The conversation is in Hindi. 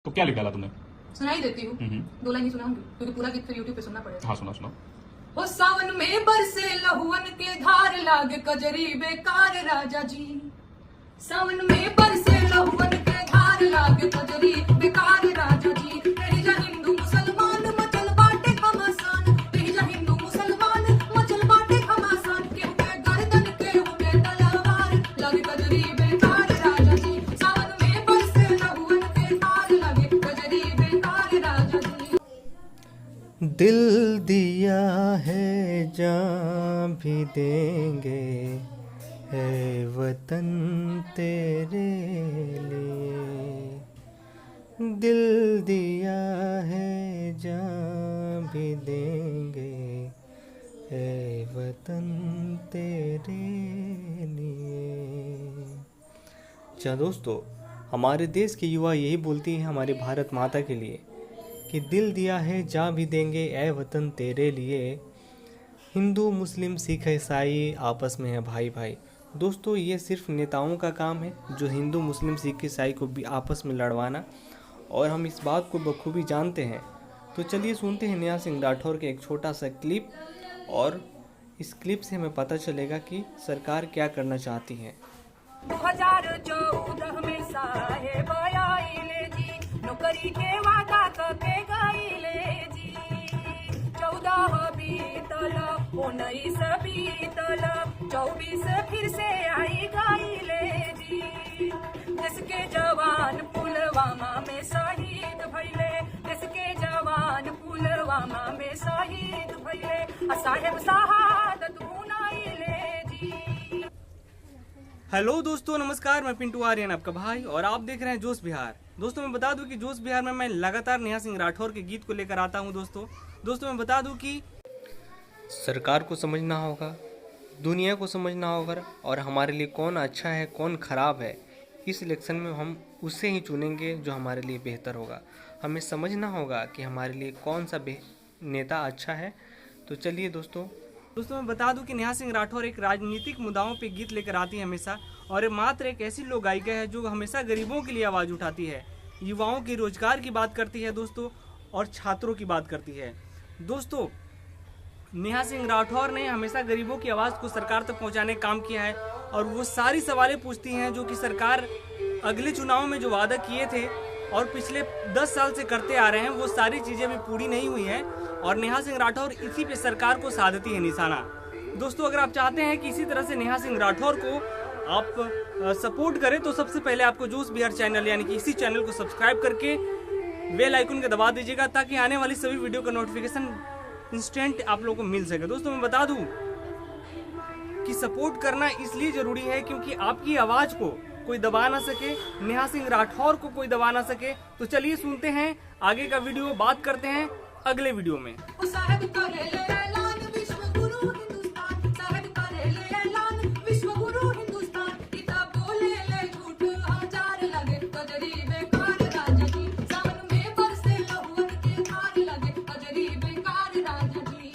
तो क्या लिख डाला तुमने? सुनाई देती हूँ। 2 लाइन ही सुनाऊंगी क्योंकि पूरा गीत फिर यूट्यूब पे सुनना पड़ेगा। हाँ सुना सुना। हो सावन में बरसे लहुअन के धार लागे कजरी बेकार राजा जी। सावन में बरसे लहुअन के धार लागे कजरी बेकार राजा जी। तेरी जा हिंदू मुसलमान मचल बाटे घमासान। तेरी जा हिंदू मुसलमान मचल बाटे घमासान। केहू के गर्दन केहू के तलवार लागे कजरी बेकार राजा जी। सावन में बरसे लहुअन के धार लागे कजरी बेकार राजा जी। दिल दिया है जान भी देंगे है वतन तेरे लिए। दिल दिया है जान भी देंगे है वतन तेरे लिए। अच्छा दोस्तों, हमारे देश के युवा यही बोलती हैं हमारी भारत माता के लिए कि दिल दिया है जान भी देंगे ऐ वतन तेरे लिए। हिंदू मुस्लिम सिख ईसाई आपस में है भाई भाई। दोस्तों, ये सिर्फ नेताओं का काम है जो हिंदू मुस्लिम सिख ईसाई को भी आपस में लड़वाना, और हम इस बात को बखूबी जानते हैं। तो चलिए सुनते हैं नेहा सिंह राठौर के एक छोटा सा क्लिप, और इस क्लिप से हमें पता चलेगा कि सरकार क्या करना चाहती है। 2014 में साहेब आइले जी, नौकरी के वादा करके गइले जी। 14 बीतल 19 बीतल 24 फिर से आई गइले जी। देश के जवान पुलवामा में शहीद भइले। देश के जवान पुलवामा में शहीद भइले। साहेब शहादत भुनाइले जी। हेलो दोस्तों, नमस्कार। मैं पिंटू आर्यन, आपका भाई, और आप देख रहे हैं जोश बिहार। दोस्तों मैं बता दूं कि जोश बिहार में मैं लगातार नेहा सिंह राठौर के गीत को लेकर आता हूं। दोस्तों मैं बता दूं कि सरकार को समझना होगा, दुनिया को समझना होगा, और हमारे लिए कौन अच्छा है कौन खराब है, इस इलेक्शन में हम उसे ही चुनेंगे जो हमारे लिए बेहतर होगा। हमें समझना होगा कि हमारे लिए कौन सा नेता अच्छा है। तो चलिए दोस्तों मैं बता दूं कि नेहा सिंह राठौर एक राजनीतिक मुद्दाओं पे गीत लेकर आती है हमेशा, और मात्र एक ऐसी लोक गायिका है जो हमेशा गरीबों के लिए आवाज़ उठाती है, युवाओं के रोजगार की बात करती है दोस्तों, और छात्रों की बात करती है। दोस्तों, नेहा सिंह राठौर ने हमेशा गरीबों की आवाज़ को सरकार तक पहुंचाने का काम किया है, और वो सारी सवालें पूछती हैं जो कि सरकार अगले चुनाव में जो वादा किए थे और पिछले 10 साल से करते आ रहे हैं, वो सारी चीज़ें अभी पूरी नहीं हुई हैं, और नेहा सिंह राठौर इसी पे सरकार को साधती है निशाना। दोस्तों, अगर आप चाहते हैं कि इसी तरह से नेहा सिंह राठौर को आप सपोर्ट करें, तो सबसे पहले आपको जोश बिहार चैनल यानी कि इसी चैनल को सब्सक्राइब करके बेल आइकन को दबा दीजिएगा, ताकि आने वाली सभी वीडियो का नोटिफिकेशन इंस्टेंट आप लोगों को मिल सके। दोस्तों मैं बता दूं कि सपोर्ट करना इसलिए जरूरी है क्योंकि आपकी आवाज़ को कोई दबा ना सके, नेहा सिंह राठौर को कोई दबा ना सके। तो चलिए सुनते हैं आगे का वीडियो, बात करते हैं अगले वीडियो में।